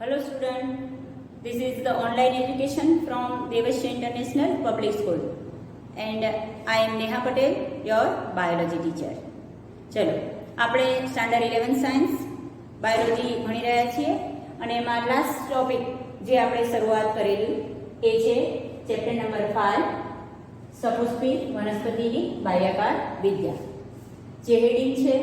Hello student, this is the online education from Devasya International Public School and I am Neha Patel, your biology teacher. ચલો આપણે standard 11 science biology ભણી રહ્યા છીએ અને એમાં last topic જે આપણે શરૂઆત કરેલી એ છે ચેપ્ટર નંબર 5 સપુષ્પી વનસ્પતિની બાહ્યકાર વિદ્યા. જે હેડિંગ છે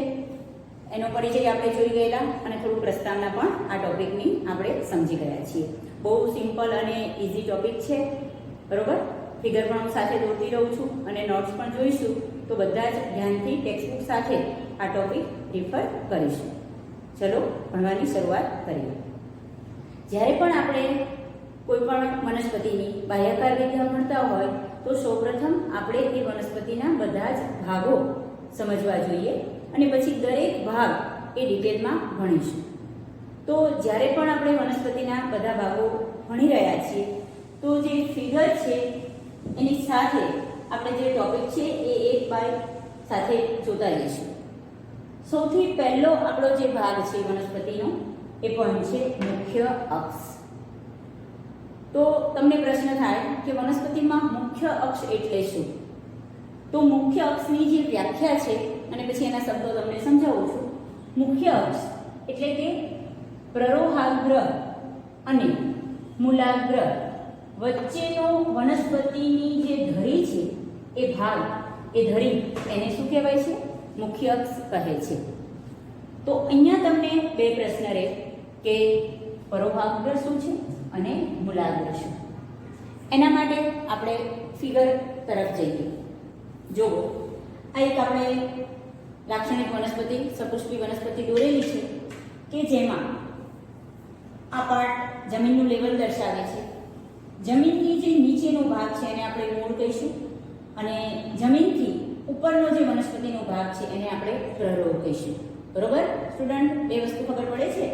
એનો પરિચય આપણે જોઈ ગયેલા અને થોડું પ્રસ્તાવના પણ આ ટોપિકની આપણે સમજી ગયા છીએ. બહુ સિમ્પલ અને ઇઝી ટોપિક છે, બરોબર. ફિગર પણ હું સાથે દોરતી રહું છું અને નોટ્સ પણ જોઈશું, તો બધા જ ધ્યાનથી ટેક્સ્ટબુક સાથે આ ટોપિક રિફર કરીશું. ચલો ભણવાની શરૂઆત કરીએ. જ્યારે પણ આપણે કોઈ પણ વનસ્પતિની બાહ્યકાર વિદ્યા ભણતા હોય તો સૌપ્રથમ આપણે એ વનસ્પતિના બધા જ ભાગો સમજવા જોઈએ અને પછી દરેક ભાગ એ ડિટેલમાં ભણીશું. તો જ્યારે પણ આપણે વનસ્પતિના બધા ભાગો ભણી રહ્યા છીએ તો જે ફિગર છે એની સાથે આપણે જે ટોપિક છે એ એક બાય સાથે જોતા રહીશું. સૌથી પહેલો આપણો જે ભાગ છે વનસ્પતિનો એ પણ છે મુખ્ય અક્ષ. તો તમને પ્રશ્ન થાય કે વનસ્પતિમાં મુખ્ય અક્ષ એટલે શું? તો મુખ્ય અક્ષની જે વ્યાખ્યા છે અને પછી એના શબ્દો તમને સમજાવું છું. મુખ્ય અક્ષ એટલે કે પ્રરોહાગ્ર અને મૂલાગ્ર વચ્ચેનો વનસ્પતિની જે ધરી છે એ ભાગ, એ ધરી એને શું કહેવાય છે? મુખ્ય અક્ષ કહે છે. તો અહીંયા તમને બે પ્રશ્ન રહે કે પરોહાગ્ર શું છે અને મૂલાગ્ર શું. એના માટે આપણે ફિગર તરફ જઈએ. જો આ એક આપણે લાક્ષણિક વનસ્પતિ સપુષ્પી વનસ્પતિ દોરેલી છે કે જેમાં આ પાર્ટ જમીનનું લેવલ દર્શાવે છે. જમીનની જે નીચેનો ભાગ છે એને આપણે મૂળ કહીશું અને જમીનથી ઉપરનો જે વનસ્પતિનો ભાગ છે એને આપણે પ્રરોહ કહીશું. બરોબર સ્ટુડન્ટ, બે વસ્તુ ખબર પડે છે.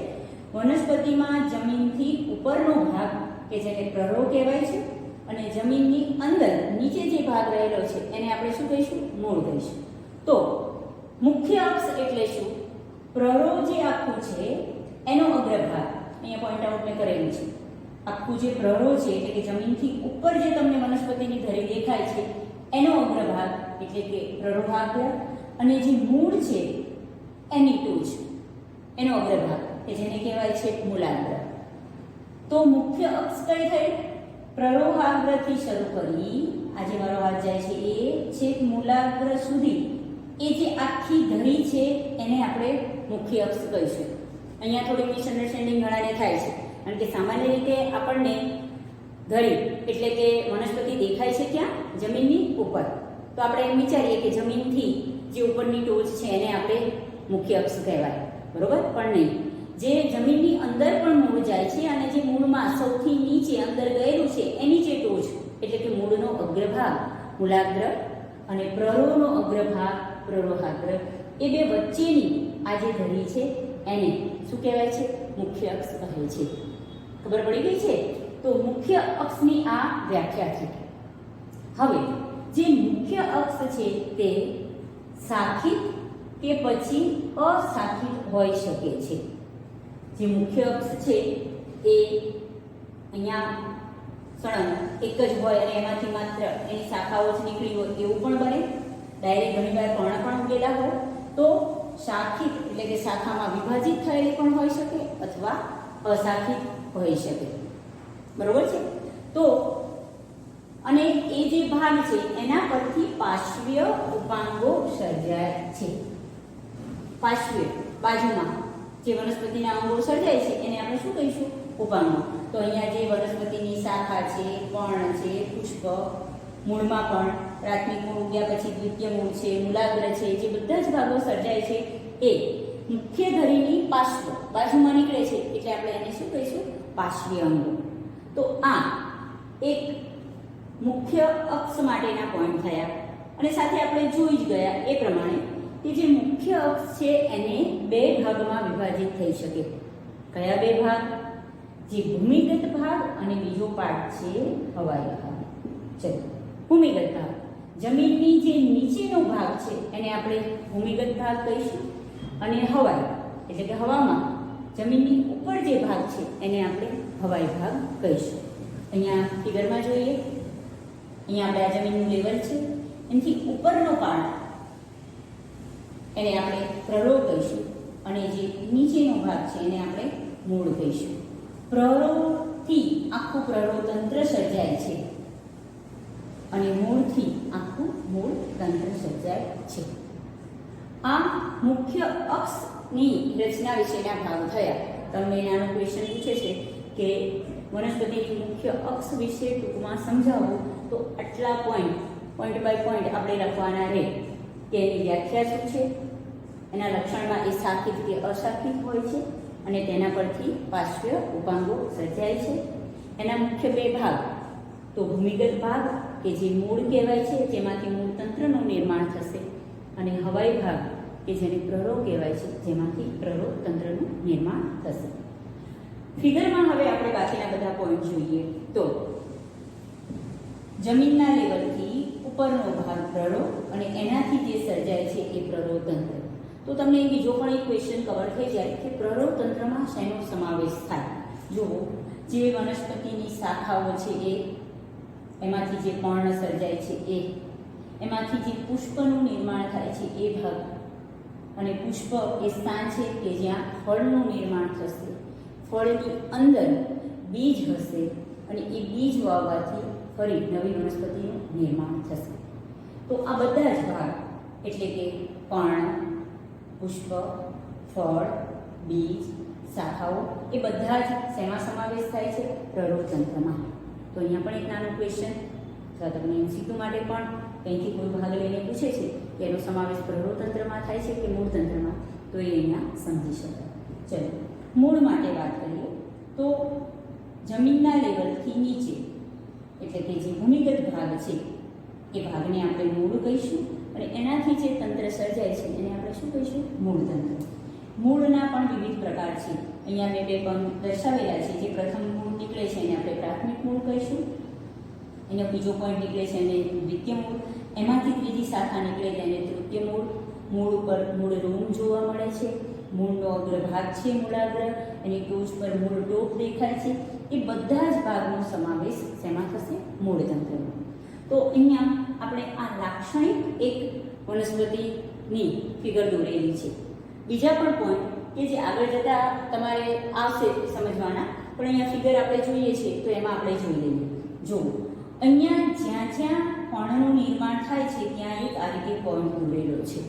વનસ્પતિમાં જમીનથી ઉપરનો ભાગ કે જેને પ્રરોહ કહેવાય છે અને જમીનની અંદર નીચે જે ભાગ રહેલો છે એને આપણે શું કહીશું? મૂળ કહીશું. તો મુખ્ય અક્ષ એટલે શું? પ્રરોહ જે આખું છે એનો અગ્રભાગ અહીંયા પોઈન્ટ આઉટ મેં કરેલું છે. આખું જે પ્રરોહ છે એટલે કે જમીનથી ઉપર જે તમને વનસ્પતિની ધરી દેખાય છે એનો અગ્રભાગ એટલે કે પ્રરોહાગ્ર અને જે મૂળ છે એની ટોચ એનો અગ્રભાગ કે જેને કહેવાય છે મૂલાગ્ર. તો મુખ્ય અક્ષ કઈ થઈ? પ્રરોહાગ્રથી શરૂ કરી આજે મારો હાથ જાય છે એ છેક મૂલાગ્ર સુધી એ જે આખી ધરી છે એને આપણે મુખ્ય અક્ષ કહીશું. અહીંયા થોડી મિસઅન્ડરસ્ટેન્ડિંગ ઘણાને થાય છે કારણ કે સામાન્ય રીતે આપણને ધરી એટલે કે વનસ્પતિ દેખાય છે ક્યાં? જમીનની ઉપર. તો આપણે એમ વિચારીએ કે જમીનથી જે ઉપરની ટોચ છે એને આપણે મુખ્ય અક્ષ કહેવાય, બરોબર. પણ નહીં, જે જમીનની અંદર પણ મૂળ જાય છે અને જે મૂળમાં સૌથી નીચે અંદર ગયેલું છે એની જે ટોચ એટલે કે મૂળનો અગ્રભાગ મૂલાગ્ર અને પ્રરોહનો અગ્રભાગ પ્રરોહાગ્ર, એ બે વચ્ચેની આ જે ધરી છે એને શું કહેવાય છે? મુખ્ય અક્ષ કહે છે. ખબર પડી ગઈ છે? તો મુખ્ય અક્ષની આ વ્યાખ્યા છે. હવે જે મુખ્ય અક્ષ છે તે શાખિત કે પછી અશાખિત હોઈ શકે છે. જે મુખ્ય અક્ષ છે એ અહીંયા સળંગ એક જ હોય અને એમાંથી માત્ર એની શાખાઓ જ નીકળી હોય એવું પણ બને. ડાયરેક્ટ ઘણીવાર પર્ણ પણ ઉગેલા હોય તો શાખિત એટલે કે શાખામાં વિભાજિત થયેલી પણ હોઈ શકે અથવા અશાખિત હોઈ શકે, બરોબર છે. તો અને એ જે ભાગ છે એના પરથી પાર્શ્વીય ઉપાંગો સર્જાય છે. પાર્શ્વીય બાજુમાં જે વનસ્પતિના અંગો સર્જાય છે એને આપણે શું કહીશું? ઉપાંગો. તો અહીંયા જે વનસ્પતિની શાખા છે, પર્ણ છે, પુષ્પ, મૂળમાં પણ પ્રાથમિક મૂળ ઉગ્યા પછી દ્વિતીય મૂળ છે, મૂલાગ્ર છે, જે બધા જ ભાગો સર્જાય છે એ મુખ્ય ધરીની બાજુમાં નીકળે છે એટલે આપણે એને શું કહીશું? પાર્શ્વીય અંગો. તો આ એક મુખ્ય અક્ષ માટેના પોઈન્ટ થયા અને સાથે આપણે જોઈ જ ગયા એ પ્રમાણે કે જે મુખ્ય અક્ષ છે એને બે ભાગમાં વિભાજિત થઈ શકે. કયા બે ભાગ? જે ભૂમિગત ભાગ અને બીજો પાર્ટ છે હવાઈ ભાગ. ચલો, ભૂમિગત ભાગ જમીનની જે નીચેનો ભાગ છે એને આપણે ભૂમિગત ભાગ કહીશું અને હવાઈ એટલે કે હવામાં જમીનની ઉપર જે ભાગ છે એને આપણે હવાઈ ભાગ કહીશું. અહીંયા ફિગરમાં જોઈએ, અહીંયા આપણે આ જમીનનું લેવલ છે, એનાથી ઉપરનો પાર્ટ એને આપણે પ્રરો કહીશું અને જે નીચેનો ભાગ છે એને આપણે મૂળ કહીશું. પ્રરોથી આખું પ્રરોતંત્ર સર્જાય છે અને મૂળથી આખું મૂળ તંત્ર સર્જાય છે. આ મુખ્ય અક્ષની રચના વિશેના ભાગ થયા. તમને નાનો ક્વેશ્ચન પૂછે છે કે વનસ્પતિની મુખ્ય અક્ષ વિશે ટૂંકમાં સમજાવો તો આટલા પોઈન્ટ બાય પોઈન્ટ આપણે લખવાના રહે કે એની વ્યાખ્યા શું છે, એના લક્ષણમાં એ શાખિત કે અશાખિત હોય છે અને તેના પરથી પાર્શ્વ ઉપાંગો સર્જાય છે. એના મુખ્ય બે ભાગ તો ભૂમિગત ભાગ કે જે મૂળ કહેવાય છે, જેમાંથી મૂળતંત્રનું નિર્માણ થશે, અને હવાઈ ભાગ કે જેને પ્રરો કહેવાય છે, જેમાંથી પ્રરોતંત્રનું નિર્માણ થશે. ફિગરમાં હવે આપણે બાકીના બધા પોઈન્ટ જોઈએ તો જમીનના લેવલથી ઉપરનો ભાગ પ્રરો અને એનાથી જે સર્જાય છે એ પ્રરોતંત્ર. તો તમને બીજો પણ એક ક્વેશ્ચન કવર થઈ જાય કે પ્રરોતંત્રમાં શેનો સમાવેશ થાય. જુઓ, જે વનસ્પતિની શાખાઓ છે એ, એમાંથી જે પર્ણ સર્જાય છે એ, એમાંથી જે પુષ્પનું નિર્માણ થાય છે એ ભાગ, અને પુષ્પ એ સ્થાન છે કે જ્યાં ફળનું નિર્માણ થશે. ફળની અંદર બીજ હશે અને એ બીજ વાવવાથી ફરી નવી વનસ્પતિનું નિર્માણ થશે. તો આ બધા જ ભાગ એટલે કે પર્ણ, પુષ્પ, ફળ, બીજ, શાખાઓ એ બધા જ શેમાં સમાવેશ થાય છે? પ્રરોતંત્રમાં. તો અહીંયા પણ એક નાનું ક્વેશ્ચન અથવા તમને MCQ માટે પણ કંઈથી કોઈ ભાગ લઈને પૂછે છે કે એનો સમાવેશ પ્રરોતંત્રમાં થાય છે કે મૂળતંત્રમાં, તો એ અહીંયા સમજી શકાય. ચલો, મૂળ માટે વાત કરીએ તો જમીનના લેવલથી નીચે એટલે કે જે ભૂમિગત ભાગ છે એ ભાગને આપણે મૂળ કહીશું અને એનાથી જે તંત્ર સર્જાય છે એને આપણે શું કહીશું? મૂળતંત્ર. મૂળના પણ વિવિધ પ્રકાર છે. અહીંયા મેં બે પણ દર્શાવેલા છે. જે પ્રથમ મૂળ નીકળે છે એને આપણે પ્રાથમિક મૂળ કહીશું, એનો બીજો પોઈન્ટ નીકળે છે એને દ્વિતીય મૂળ, એમાંથી ત્રીજી શાખા નીકળે તેને તૃતીય મૂળ. મૂળ ઉપર મૂળ રૂમ જોવા મળે છે, મૂળનો અગ્રભાગ છે મૂળાગ્ર, એની ટોચ પર મૂળ ટોપ દેખાય છે. એ બધા જ ભાગનો સમાવેશ શેમાં થશે? મૂળતંત્રમાં. તો અહીંયા આપણે આ લાક્ષણિક એક વનસ્પતિની ફિગર દોરેલી છે. બીજા પણ પોઈન્ટ કે જે આગળ જતા તમારે આવશે સમજવાના, પણ અહીંયા ફિગર આપણે જોઈએ છે તો એમાં આપણે જોઈ લઈએ. જો અહીંયા જ્યાં જ્યાં પર્ણનું નિર્માણ થાય છે ત્યાં એક આ રીતે પોઈન્ટ દોરેલો છે.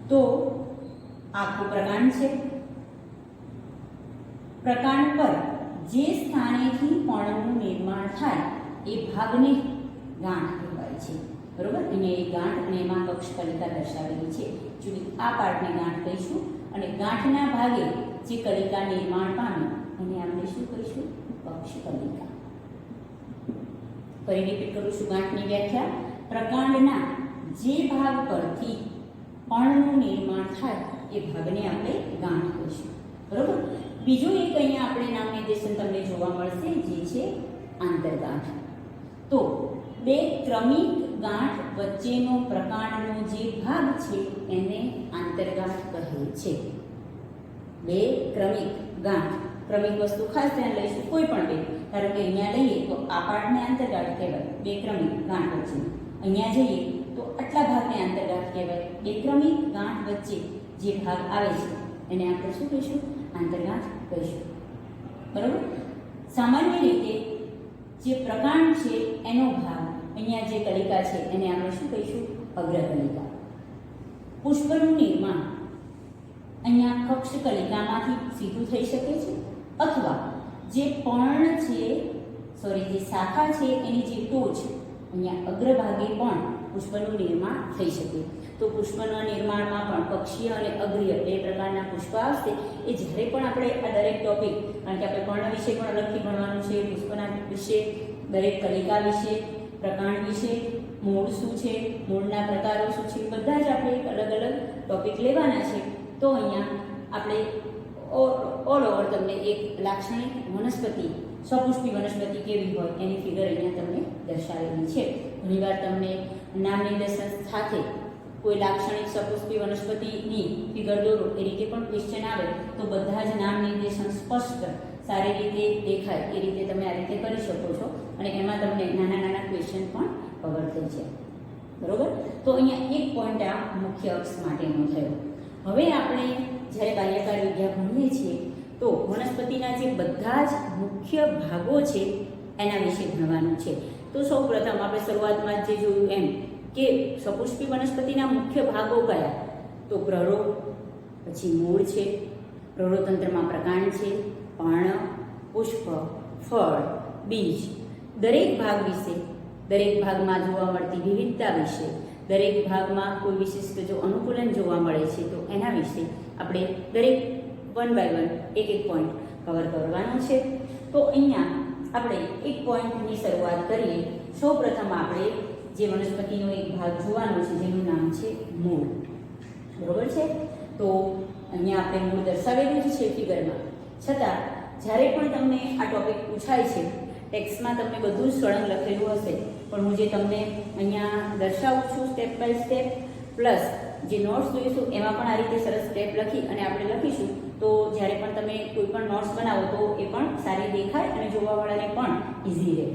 તો આખું પ્રકાંડ છે. પ્રકાંડ પર જે સ્થાનેથી પર્ણનું નિર્માણ થાય એ ભાગને ગાંઠ કહેવાય છે. બરોબર? અહીંયા એક ગાંઠ અને એમાં કક્ષકલિકા દર્શાવેલી છે. જોઈ આ પાર્ટને ગાંઠ કહીશું અને ગાંઠના ભાગે જે કલિકા નિર્માણ પામે એને આપણે શું કહીશું? કક્ષકલિકા. ફરી રિપીટ કરું છું ગાંઠની વ્યાખ્યા. પ્રકાંડના જે ભાગ પરથી પર્ણનું નિર્માણ થાય એ ભાગને આપણે ગાંઠ કહીશું. બરોબર? બીજું એક અહીંયા આપણે નામ નિર્દેશન તમને જોવા મળશે જે છે આંતરગાંઠ. તો બે ક્રમિક ગાંઠ વચ્ચેનો પ્રકાંડનો જે ભાગ છે એને આંતરગાંઠ કહે છે. બે ક્રમિક ગાંઠ, ક્રમિક વસ્તુ ખાસ ધ્યાન લઈશું. કોઈ પણ બે, ધારો કે અહીંયા લઈએ તો આ પાર્ટને આંતરગાંઠ કહેવાય, બે ક્રમિક ગાંઠ વચ્ચે. અહીંયા જઈએ તો આટલા ભાગને આંતરગાંઠ કહેવાય. બે ક્રમિક ગાંઠ વચ્ચે જે ભાગ આવે છે એને આપણે શું કહીશું? આંતરગાંઠ કહીશું. બરાબર? સામાન્ય રીતે જે પ્રકાંડ છે એનો ભાગ, અહીંયા જે કલિકા છે એને આપણે શું કહીશું? અગ્રકલિકા. પુષ્પનું નિર્માણ અહીંયા કક્ષકલિકામાંથી સીધું થઈ શકે છે, અથવા જે પર્ણ છે જે શાખા છે એની જે ટોચ અહીંયા અગ્રભાગે પણ પુષ્પનું નિર્માણ થઈ શકે. તો પુષ્પના નિર્માણમાં પણ કક્ષીય અને અગ્રીય બે પ્રકારના પુષ્પ આવશે. એ જ્યારે પણ આપણે આ દરેક ટોપિક, કારણ કે આપણે પર્ણ વિશે પણ અલગથી ભણવાનું છે, પુષ્પના વિશે, દરેક કલિકા વિશે, પ્રકાંડ વિશે, મૂળ શું છે, મૂળના પ્રકારો શું છે, બધા જ આપણે એક અલગ અલગ ટોપિક લેવાના છે. તો અહીંયા આપણે ઓલ ઓવર તમને એક લાક્ષણિક વનસ્પતિ, સપુષ્પી વનસ્પતિ કેવી હોય એની ફિગર અહીંયા તમને દર્શાવેલી છે. ઘણીવાર તમને નામ નિર્દેશન સાથે કોઈ લાક્ષણિક સપુષ્પી વનસ્પતિની ફિગર દોરો એ રીતે પણ ક્વેશ્ચન આવે તો બધા જ નામ નિર્દેશન સ્પષ્ટ સારી રીતે દેખાય એ રીતે તમે આ રીતે કરી શકો છો અને એમાં તમને નાના નાના ક્વેશ્ચન પણ કવર થઈ જાય. બરોબર? તો અહીંયા એક પોઈન્ટ આ મુખ્ય અક્ષ માટેનો થયો. હવે આપણે જ્યારે બાહ્યકાર વિદ્યા ભણીએ છીએ તો વનસ્પતિના જે બધા જ મુખ્ય ભાગો છે એના વિશે ભણવાનું છે. તો સૌપ્રથમ આપણે શરૂઆતમાં જે જોયું એમ કે સપુષ્પી વનસ્પતિના મુખ્ય ભાગો કયા? તો પ્રરો, પછી મૂળ છે, પ્રરોતંત્રમાં પ્રકાંડ છે, પર્ણ, પુષ્પ, ફળ, બીજ, દરેક ભાગ વિશે, દરેક ભાગમાં જોવા મળતી વિવિધતા વિશે, દરેક ભાગમાં કોઈ વિશિષ્ટ જો અનુકૂલન જોવા મળે છે તો એના વિશે આપણે દરેક વન બાય વન એક એક પોઈન્ટ કવર કરવાનો છે. તો અહીંયા આપણે એક પોઈન્ટની શરૂઆત કરીએ. સૌપ્રથમ આપણે જે વનસ્પતિનો એક ભાગ જોવાનો છે જેનું નામ છે મૂળ. બરોબર છે? તો અહીંયા આપણે મૂળ દર્શાવેલું જ છે ફિગરમાં, છતાં જ્યારે પણ તમને આ ટોપિક પૂછાય છે ટેક્સ્ટમાં તમને બધું જ સળંગ લખેલું હશે, પણ હું જે તમને અહીંયા દર્શાવું છું સ્ટેપ બાય સ્ટેપ પ્લસ જે નોટ્સ જોઈશું એમાં પણ આ રીતે સરસ સ્ટેપ લખી અને આપણે લખીશું તો જ્યારે પણ તમે કોઈ પણ નોટ્સ બનાવો તો એ પણ સારી દેખાય અને જોવાવાળાને પણ ઇઝી રહે.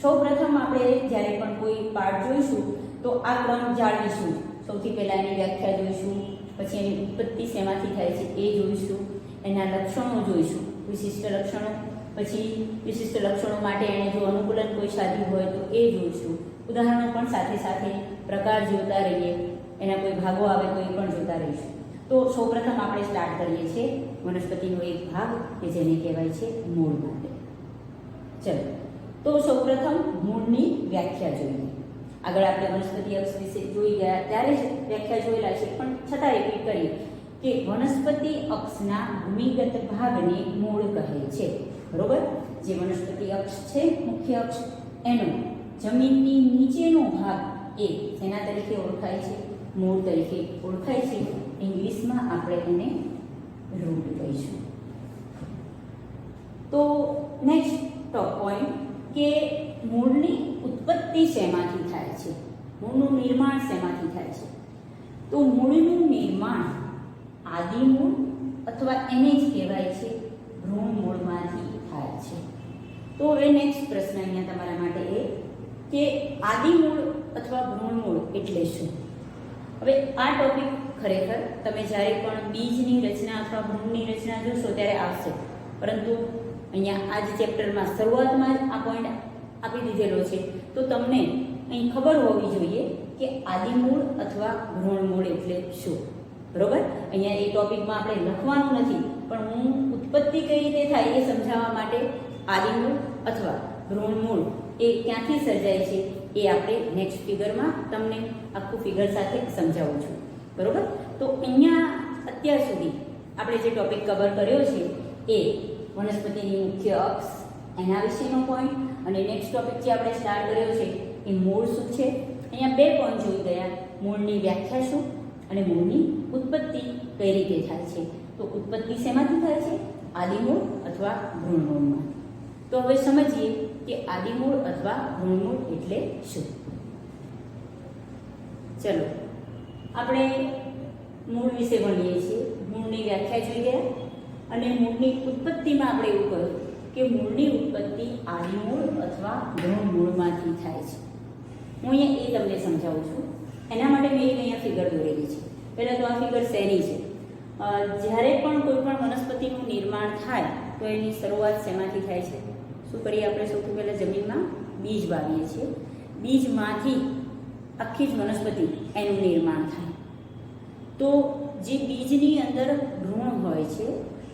સૌપ્રથમ આપણે જ્યારે પણ કોઈ પાર્ટ જોઈશું તો આ ક્રમ જાળવીશું. સૌથી પહેલાં એની વ્યાખ્યા જોઈશું, પછી એની ઉત્પત્તિ શેમાંથી થાય છે એ જોઈશું, એના લક્ષણો જોઈશું, વિશિષ્ટ લક્ષણો, પછી વિશિષ્ટ લક્ષણો માટે એણે જો અનુકૂલન કોઈ સાધ્યું હોય તો એ જોઈશું, ઉદાહરણો પણ સાથે સાથે પ્રકાર જોતા રહીએ, એના કોઈ ભાગો આવે તો એ પણ જોતા રહીશું. તો સૌપ્રથમ આપણે સ્ટાર્ટ કરીએ છીએ વનસ્પતિનો એક ભાગ કે જેને કહેવાય છે મૂળ માટે. ચલો, તો સૌપ્રથમ મૂળની વ્યાખ્યા જોઈએ. આગળ આપણે વનસ્પતિ અક્ષ વિશે જોઈ ગયા ત્યારે જ વ્યાખ્યા જોયેલા છે, પણ છતાં રિપીટ કરીએ કે વનસ્પતિ અક્ષના ભૂમિગત ભાગને મૂળ કહે છે. બરોબર? જે વનસ્પતિ અક્ષ છે મુખ્ય અક્ષ એનો જમીનની નીચેનો ભાગ એ જેના તરીકે ઓળખાય છે? મૂળ તરીકે ઓળખાય છે. ઇંગ્લિશમાં આપણે એને રૂટ કહીશું. તો નેક્સ્ટ ટોપ પોઈન્ટ કે મૂળની ઉત્પત્તિ શેમાંથી થાય છે? મૂળનું નિર્માણ શેમાંથી થાય છે? તો મૂળનું નિર્માણ આદિમૂળ અથવા એને જ કહેવાય છે ભ્રૂણ મૂળમાંથી થાય છે. તો હવે નેક્સ્ટ પ્રશ્ન અહીંયા તમારા માટે એ કે આદિમૂળ અથવા ભ્રૂણ મૂળ એટલે શું? હવે આ ટોપિક ખરેખર તમે જ્યારે પણ બીજની રચના અથવા ભ્રૂણની રચના જોશો ત્યારે આવશે, પરંતુ અહીંયા આ જ ચેપ્ટરમાં શરૂઆતમાં જ આ પોઈન્ટ આપી દીધેલો છે. તો તમને અહીં ખબર હોવી જોઈએ કે આદિમૂળ અથવા ભ્રૂણ મૂળ એટલે શું. બરોબર? અહીંયા એ ટોપિકમાં આપણે લખવાનું નથી, પણ હું ઉત્પત્તિ કઈ રીતે થાય એ સમજાવવા માટે આદિમૂળ અથવા ભ્રૂણ મૂળ એ ક્યાંથી સર્જાય છે એ આપણે નેક્સ્ટ ફિગરમાં તમને આખું ફિગર સાથે સમજાવું છું. બરોબર? તો અહીંયા અત્યાર સુધી આપણે જે ટોપિક કવર કર્યો છે એ વનસ્પતિની મુખ્ય અક્ષ એના વિશેનો પોઈન્ટ, અને નેક્સ્ટ ટોપિક જે આપણે સ્ટાર્ટ કર્યો છે એ મૂળ શું છે. અહીંયા બે પોઈન્ટ જોઈ ગયા, મૂળની વ્યાખ્યા શું અને મૂળની ઉત્પત્તિ કઈ રીતે થાય છે. તો ઉત્પત્તિ શેમાંથી થાય છે? આદિમૂળ અથવા ભ્રૂણમૂળમાં. તો હવે સમજીએ કે આદિમૂળ અથવા ભ્રૂણમૂળ એટલે શું. ચલો, આપણે મૂળ વિશે ભણીએ છીએ. મૂળની વ્યાખ્યા જોઈ ગયા અને મૂળની ઉત્પત્તિમાં આપણે એવું કહ્યું કે મૂળની ઉત્પત્તિ આદિમૂળ અથવા ભ્રૂણમૂળમાંથી થાય છે. હું અહીંયા એ તમને સમજાવું છું. એના માટે મેં એક અહીંયા ફિગર દોરેલી છે. પહેલાં તો આ ફિગર શેની છે? જ્યારે પણ કોઈ પણ વનસ્પતિનું નિર્માણ થાય તો એની શરૂઆત શેમાંથી થાય છે? શું કરીએ આપણે? સૌથી પહેલાં જમીનમાં બીજ વાવીએ છીએ. બીજમાંથી આખી જ વનસ્પતિ એનું નિર્માણ થાય. તો જે બીજની અંદર ભ્રૂણ હોય છે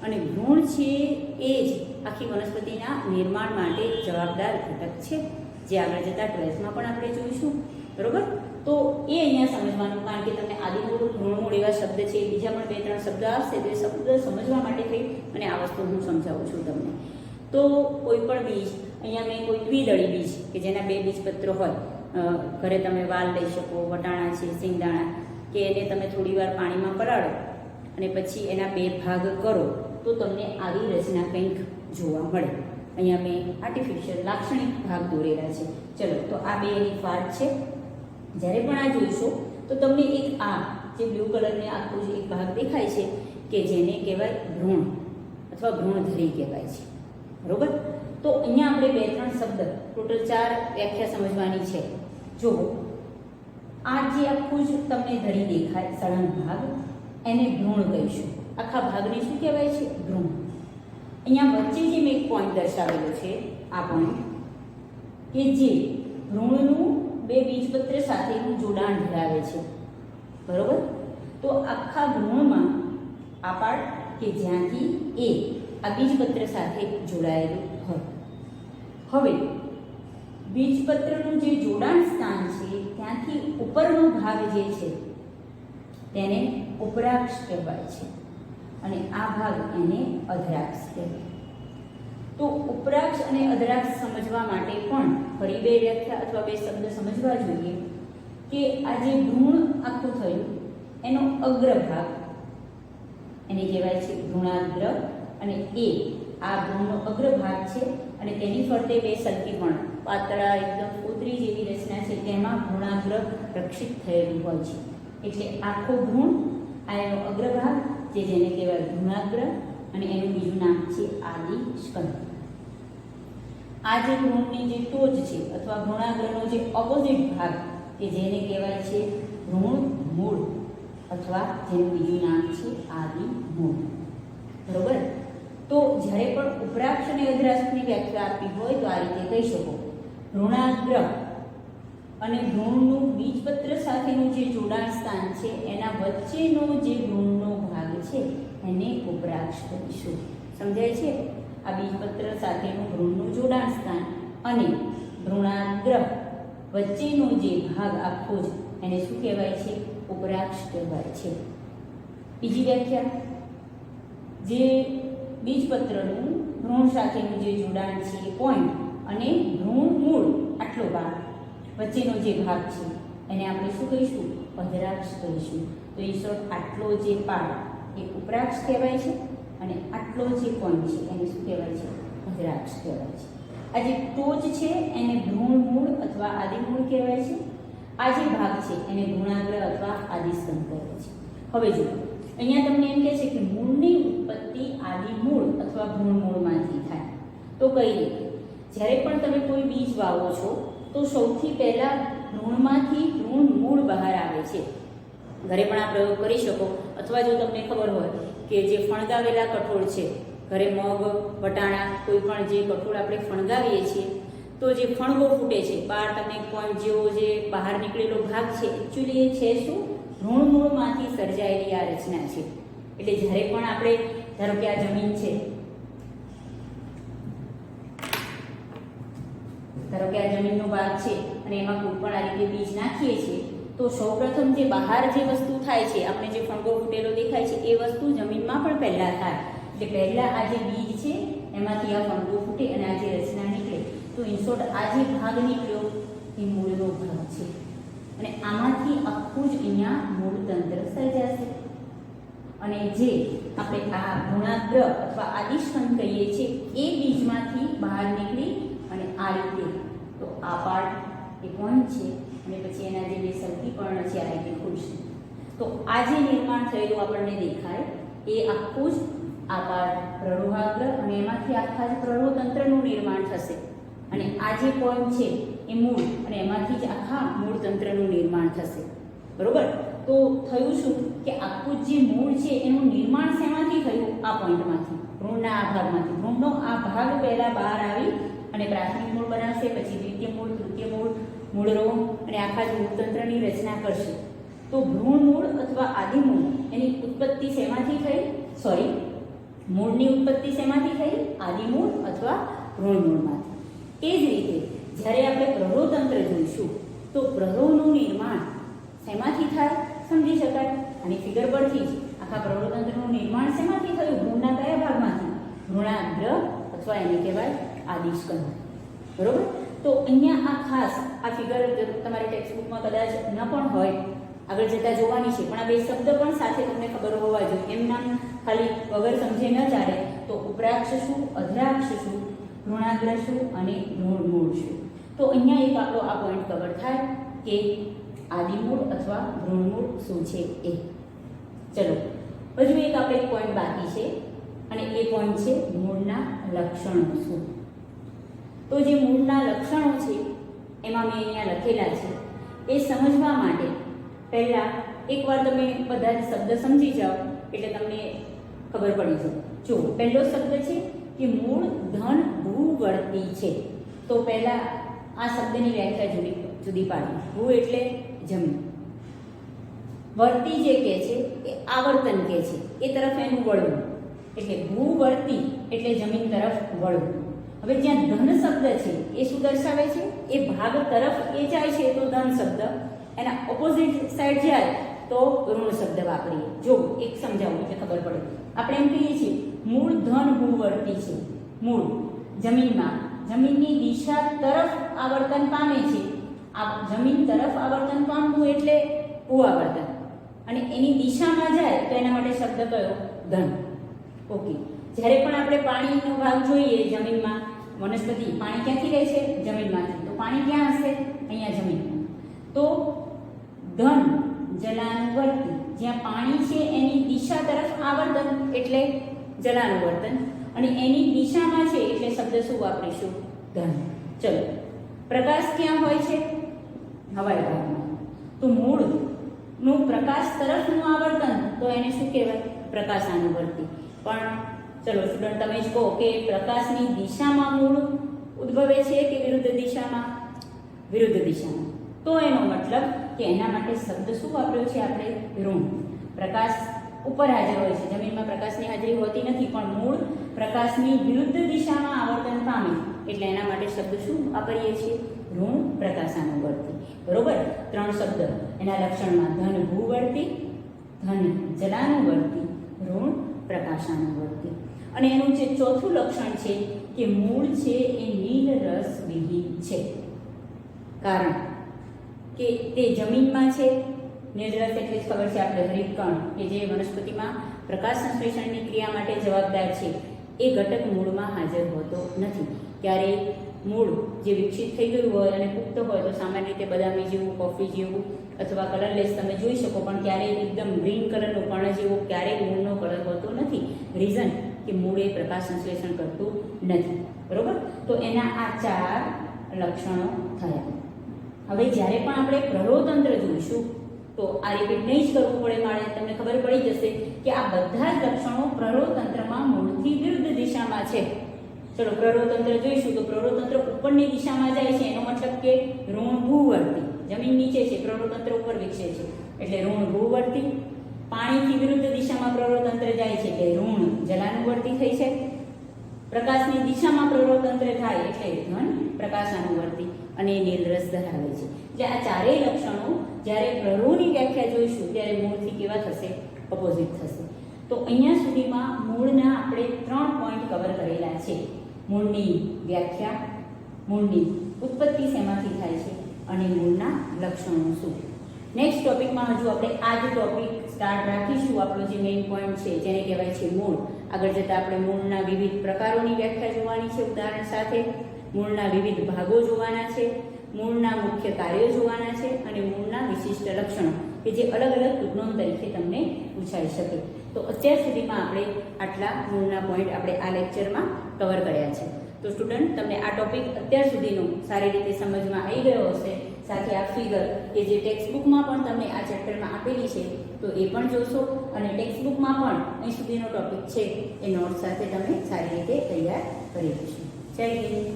અને ભ્રૂણ છે એ જ આખી વનસ્પતિના નિર્માણ માટે જવાબદાર ઘટક છે, જે આગળ જતાં 12થમાં પણ આપણે જોઈશું. બરોબર? તો એ અહીંયા સમજવાનું, કારણ કે તમને આદિમૂળ ભ્રૂણમૂળ એવા શબ્દ છે, બીજા પણ 2-3 શબ્દ આવશે તો એ શબ્દ સમજવા માટે થઈ અને આ વસ્તુ હું સમજાવું છું તમને. તો કોઈ પણ બીજ, અહીંયા મેં કોઈ દ્વિદળી બીજ કે જેના 2 બીજપત્રો હોય, ઘરે તમે વાલ લઈ શકો, વટાણા છે, સિંગદાણા, કે એને તમે થોડી વાર પાણીમાં પલાળો અને પછી એના 2 ભાગ કરો તો તમને આવી રચના કંઈક જોવા મળે. અહીંયા મેં આર્ટિફિશિયલ લાક્ષણિક ભાગ દોરેલા છે. ચલો, તો આ 2 એની પાર્ટ છે. જ્યારે પણ આ જોઈશો તો તમને એક આ જે બ્લુ કલરને આખું જે એક ભાગ દેખાય છે કે જેને કહેવાય ભ્રૂણ અથવા ભ્રૂણધરી કહેવાય છે, બરોબર. તો અહીંયા આપણે 2-3 શબ્દ, ટોટલ 4 વ્યાખ્યા સમજવાની છે. જો આ જે આખું જ તમને ધરી દેખાય સળંગ ભાગ, એને ભ્રૂણ કહીશું. આખા ભાગને શું કહેવાય છે? ભ્રૂણ. અહીંયા વચ્ચે જે મેં એક પોઈન્ટ દર્શાવેલો છે, આ પોઈન્ટ કે જે ભ્રૂણનું 2 બીજપત્ર સાથેનું જોડાણ ધરાવે છે, બરોબર. તો આખા ભ્રૂણમાં આ પાર્ટ કે જ્યાંથી એ આ બીજપત્ર સાથે જોડાયેલું હોય. હવે બીજપત્રનું જે જોડાણ સ્થાન છે ત્યાંથી ઉપરનો ભાગ જે છે તેને ઉપરાક્ષ કહેવાય છે અને આ ભાગ એને અધરાક્ષ કહેવાય. તો ઉપરાક્ષ અને અધરાક્ષ સમજવા માટે પણ ફરી 2 વ્યાખ્યા અથવા 2 શબ્દ સમજવા જોઈએ કે આ જે ભ્રૂણ આખું થયું એનો અગ્રભાગ એને કહેવાય છે ભ્રૂણાગ્ર, અને એ આ ભ્રૂણનો અગ્રભાગ છે અને તેની ફરતે 2 સલકી પણ પાતળા એકદમ કોતરી જેવી રચના છે, તેમાં ભ્રૂણાગ્ર રક્ષિત થયેલું હોય છે. એટલે આખો ભ્રૂણ આ એનો અગ્રભાગ જે જેને કહેવાય ભ્રૂણાગ્ર, અને એનું બીજું નામ છે આદિ સ્કંદ. આ જે ભ્રૂણની જે ટોચ છે અથવા ભ્રૂણાગ્રનો જે ઓપોઝિટ ભાગ કે જેને કહેવાય છે ભ્રૂણ મૂળ અથવા જેનું બીજું નામ છે આદિ મૂળ, બરોબર. તો જ્યારે પણ ઉપરાક્ષ અને અધરાક્ષની વ્યાખ્યા આપી હોય તો આ રીતે કહી શકો: ભ્રૂણાગ્ર અને ભ્રૂણનું બીજપત્ર સાથેનું જે જોડાણ સ્થાન છે એના વચ્ચેનો જે ભ્રૂણનો ભાગ છે એને ઉપરાક્ષ કહીશું. સમજાય છે? આ બીજપત્ર સાથેનું ભ્રૂણનું જોડાણ સ્થાન અને ભ્રૂણાગ્ર વચ્ચેનો જે ભાગ આખો જ એને શું કહેવાય છે? ઉપરાક્ષ કહેવાય છે. બીજી વ્યાખ્યા, જે બીજપત્રનું ભ્રૂણ સાથેનું જે જોડાણ છે એ પોઈન્ટ અને ભ્રૂણ મૂળ આટલો ભાગ વચ્ચેનો જે ભાગ છે એને આપણે શું કહીશું? અધરાક્ષ કહીશું. તો એ શોર્ટ આટલો જે પાર્ટ એ ઉપરાક્ષ કહેવાય છે અને આટલો જે પોઈન્ટ છે એને શું કહેવાય છે? અધરાક્ષ કહેવાય છે. આ જે ટોચ છે એને ભ્રૂણ મૂળ અથવા આદિમૂળ કહેવાય છે. આ જે ભાગ છે એને ભ્રૂણાગ્ર અથવા આદિસ્કંદ કહેવાય છે. હવે જો અહીંયા તમને એમ કહે છે કે મૂળની ઉત્પત્તિ આદિમૂળ અથવા ભ્રૂણ મૂળમાંથી થાય. તો કઈ રીતે? જ્યારે પણ તમે કોઈ બીજ વાવો છો તો સૌથી પહેલા ભ્રૂણમાંથી ભ્રૂણ મૂળ બહાર આવે છે. ઘરે પણ આ પ્રયોગ કરી શકો, અથવા જો તમને ખબર હોય કે જે ફણગાવેલા કઠોળ છે, ઘરે મગ, વટાણા, કોઈ પણ જે કઠોળ આપણે ફણગાવીએ છીએ તો જે ફણગો ફૂટે છે, બહાર તમને પોઈન્ટ જેવો જે બહાર નીકળેલો ભાગ છે, એકચ્યુઅલી એ છે શું? ભ્રૂણ મૂળમાંથી સર્જાયેલી આ રચના છે. એટલે જ્યારે પણ આપણે ધારો કે આ જમીન છે, ધારો કે આ જમીનનો ભાગ છે અને એમાં કોઈ પણ આ રીતે બીજ નાખીએ છીએ તો સૌપ્રથમ જે બહાર જે વસ્તુ થાય છે, આપણે જે ફણગો ફૂટેલો દેખાય છે એ વસ્તુ જમીનમાં પણ પહેલા થાય. એટલે પહેલા આ જે બીજ છે એમાંથી આ ફણગો ફૂટે અને આ જે રચના નીકળે. તો ઇન શોર્ટ આ જે ભાગ નીકળ્યો એ મૂળનો ભાગ છે અને આમાંથી આખું જ અહીંયા મૂળ તંત્ર સર્જાશે. અને જે આપણે આ ભ્રૂણાગ્ર અથવા આદિસ્કંદ કહીએ છીએ એ બીજમાંથી બહાર નીકળી અને આ રીતે તો આ પાર્ટ એ પોઈન્ટ છે અને પછી એના જે 2 સલકી પર્ણ છે આ રીતે ખુલશે. તો આ જે નિર્માણ થયેલું આપણને દેખાય એ આખું જ આ પાર્ટ પ્રરોહાગ્ર અને એમાંથી આખા જ પ્રરોહતંત્રનું નિર્માણ થશે. અને આ જે પોઈન્ટ છે એ મૂળ અને એમાંથી જ આખા મૂળ તંત્રનું નિર્માણ થશે, બરોબર. તો થયું શું કે આખું જે મૂળ છે એનું નિર્માણ શેમાંથી થયું? આ પોઈન્ટમાંથી, ભ્રૂણના આ ભાગમાંથી. ભ્રૂણનો આ ભાગ પહેલા બહાર આવી અને પ્રાથમિક મૂળ બનાવશે, પછી દ્વિતીય મૂળ, તૃતીય મૂળ, મૂળરોમ અને આખા જ મૂળતંત્રની રચના કરશે. તો ભ્રૂણ મૂળ અથવા આદિમૂળ એની ઉત્પત્તિ શેમાંથી થઈ? મૂળની ઉત્પત્તિ શેમાંથી થઈ? આદિમૂળ અથવા ભ્રૂણ મૂળમાંથી. એ જ રીતે જ્યારે આપણે પ્રરોહતંત્ર જોઈશું તો પ્રરોહનું નિર્માણ શેમાંથી થાય? સમજી શકાય આની ફિગર પરથી જ. આખા પ્રરોહતંત્રનું નિર્માણ શેમાંથી થયું? ભ્રૂણના કયા ભાગમાંથી? ભ્રૂણાગ્ર અથવા એને કહેવાય આદિસ્કંદ, બરોબર. તો અહીંયા આ ખાસ આ ફિગર તમારી ટેક્સ્ટબુકમાં કદાચ ન પણ હોય, આગળ જતા જોવાની છે, પણ આ 2 શબ્દ પણ સાથે તમને ખબર હોવા જોઈએ. એમ નામ ખાલી વગર સમજે ન ચાલે. તો ઉપરાક્ષ શું, અધરાક્ષ શું, ભ્રૂણાગ્ર શું અને ભ્રૂણ મૂળ શું. તો અહીંયા એક આપણો આ પોઈન્ટ કવર થાય કે આદિમૂળ અથવા ભ્રૂણમૂળ શું છે એ. ચલો હજુ એક આપણે પોઈન્ટ બાકી છે અને એ પોઈન્ટ છે મૂળના લક્ષણો શું. તો જે મૂળના લક્ષણો છે એમાં મેં અહીંયા લખેલા છે એ સમજવા માટે પહેલાં એકવાર તમે બધા શબ્દ સમજી જાઓ એટલે તમને ખબર પડી જાય. જો પહેલો શબ્દ છે કે મૂળ ધન ભૂવર્તી છે. તો પહેલાં આ શબ્દની વ્યાખ્યા જુદી પાડી. ભૂ એટલે જમીન, વર્તી જે કહે છે એ આવર્તન કહે છે, એ તરફ એનું વળવું, એટલે ભૂવર્તી એટલે જમીન તરફ વળવું. હવે જ્યાં ધન શબ્દ છે એ શું દર્શાવે છે? એ ભાગ તરફ એ જાય છે તો ધન શબ્દ, એના ઓપોઝિટ સાઈડ જાય તો ઋણ શબ્દ વાપરીએ. જો એક સમજાવું એટલે ખબર પડે. આપણે એમ કહીએ છીએ મૂળ ધન ભૂવર્તી છે. મૂળ જમીનની દિશા તરફ આવર્તન પામે છે. આ જમીન તરફ આવર્તન પામવું એટલે ભૂઆવર્તન, અને એની દિશામાં જાય તો એના માટે શબ્દ કયો? ધન. ઓકે. જ્યારે પણ આપણે પાણીનો ભાગ જોઈએ જમીનમાં, વનસ્પતિ પાણી ક્યાંથી લે છે? જમીનમાંથી. તો પાણી ક્યાં હશે? અહીંયા જમીનમાં. તો ધન જલાનુવર્તી, જ્યાં પાણી છે એની દિશા તરફ આવર્તન એટલે જલાનુવર્તન, અને એની દિશામાં છે એટલે શબ્દ શું વાપરીશું? ધન. ચલો, પ્રકાશ ક્યાં હોય છે? હવાઈ ભાગમાં. તો મૂળનું પ્રકાશ તરફનું આવર્તન તો એને શું કહેવાય? પ્રકાશાનુવર્તી. પણ ચલો સ્ટુડન્ટ તમે જ કહો કે પ્રકાશની દિશામાં મૂળ ઉદ્ભવે છે કે વિરુદ્ધ દિશામાં? વિરુદ્ધ દિશામાં. તો એનો મતલબ કે એના માટે શબ્દ શું વાપર્યો છે આપણે? ઋણ. પ્રકાશ ઉપર હાજર હોય છે, જમીનમાં પ્રકાશની હાજરી હોતી નથી, પણ મૂળ પ્રકાશની વિરુદ્ધ દિશામાં આવર્તન પામે એટલે એના માટે શબ્દ શું વાપરીએ છીએ? ઋણ પ્રકાશાનુવર્તી. બરોબર. 3 શબ્દ એના લક્ષણમાં: ધન ભૂવર્તી, ધન જલાનુવર્તી, ઋણ પ્રકાશાનુવર્તી. અને એનું જે ચોથું લક્ષણ છે કે મૂળ છે એ નીલ રસ વિહીન છે. કારણ કે તે જમીનમાં છે. નીલરસ એટલે જ ખબર છે આપણે, હરિતકણ કે જે વનસ્પતિમાં પ્રકાશ સંશ્લેષણની ક્રિયા માટે જવાબદાર છે, એ ઘટક મૂળમાં હાજર હોતો નથી. ક્યારેય મૂળ જે વિકસિત થઈ ગયું હોય અને પુખ્ત હોય તો સામાન્ય રીતે બદામી જેવું, કોફી જેવું અથવા કલરલેસ તમે જોઈ શકો, પણ ક્યારેય એકદમ ગ્રીન કલરનો પર્ણ જેવો ક્યારેય મૂળનો કલર હોતો નથી. રીઝન કે મૂળ એ પ્રકાશ સંશ્લેષણ કરતું નથી. બરોબર. તો એના આ 4 લક્ષણો થયા. હવે જ્યારે પણ આપણે પ્રરોહતંત્ર જોઈશું તો આ રિપીટ નહીં જ કરવું પડે, મારે તમને ખબર પડી જશે કે આ બધા જ લક્ષણો પ્રરોહતંત્રમાં મૂળથી વિરુદ્ધ દિશામાં છે. ચલો પ્રરોહતંત્ર જોઈશું તો પ્રરોહતંત્ર ઉપરની દિશામાં જાય છે, એનો મતલબ કે ઋણ ભૂવર્તી. જમીન નીચે છે, પ્રરોહતંત્ર ઉપર વિકસે છે એટલે ઋણ ભૂવર્તી. પાણીથી વિરુદ્ધ દિશામાં પ્રરોહતંત્ર જાય છે એટલે ઋણ જલાનુવર્તી થઈ છે. પ્રકાશની દિશામાં પ્રરોહતંત્ર થાય એટલે ધન પ્રકાશાનુવર્તી, અને નીલરસ ધરાવે છે. જે આ ચારેય લક્ષણો જ્યારે પ્રરોહની વ્યાખ્યા જોઈશું ત્યારે મૂળથી કેવા થશે? ઓપોઝિટ થશે. તો અહીંયા સુધીમાં મૂળના આપણે 3 પોઈન્ટ કવર કરેલા છે. મૂળની વ્યાખ્યા, મૂળની ઉત્પત્તિ શેમાંથી થાય છે, અને મૂળના લક્ષણો શું. નેક્સ્ટ ટોપિકમાં હજુ આપણે આ જ ટોપિક સ્ટાર્ટ રાખીશું. આપણો જે મેઇન પોઈન્ટ છે જેને કહેવાય છે મૂળ. આગળ જતાં આપણે મૂળના વિવિધ પ્રકારોની વ્યાખ્યા જોવાની છે ઉદાહરણ સાથે, મૂળના વિવિધ ભાગો જોવાના છે, મૂળના મુખ્ય કાર્યો જોવાના છે, અને મૂળના વિશિષ્ટ લક્ષણો કે જે અલગ અલગ વિજ્ઞાન તરીકે તમને પૂછાઈ શકે. તો અત્યાર સુધીમાં આપણે આટલા મૂળના પોઈન્ટ આપણે આ લેક્ચરમાં કવર કર્યા છે. તો સ્ટુડન્ટ તમને આ ટોપિક અત્યાર સુધીનો સારી રીતે સમજમાં આવી ગયો હશે. સાથે આ ફિગર કે જે ટેક્સ્ટબુકમાં પણ તમને આ ચેપ્ટરમાં આપેલી છે તો એ પણ જોશો, અને ટેક્સ્ટબુકમાં પણ અહીં સુધીનો ટોપિક છે એ નોટ સાથે તમે સારી રીતે તૈયાર કરી લેશો. જય હિન્દ.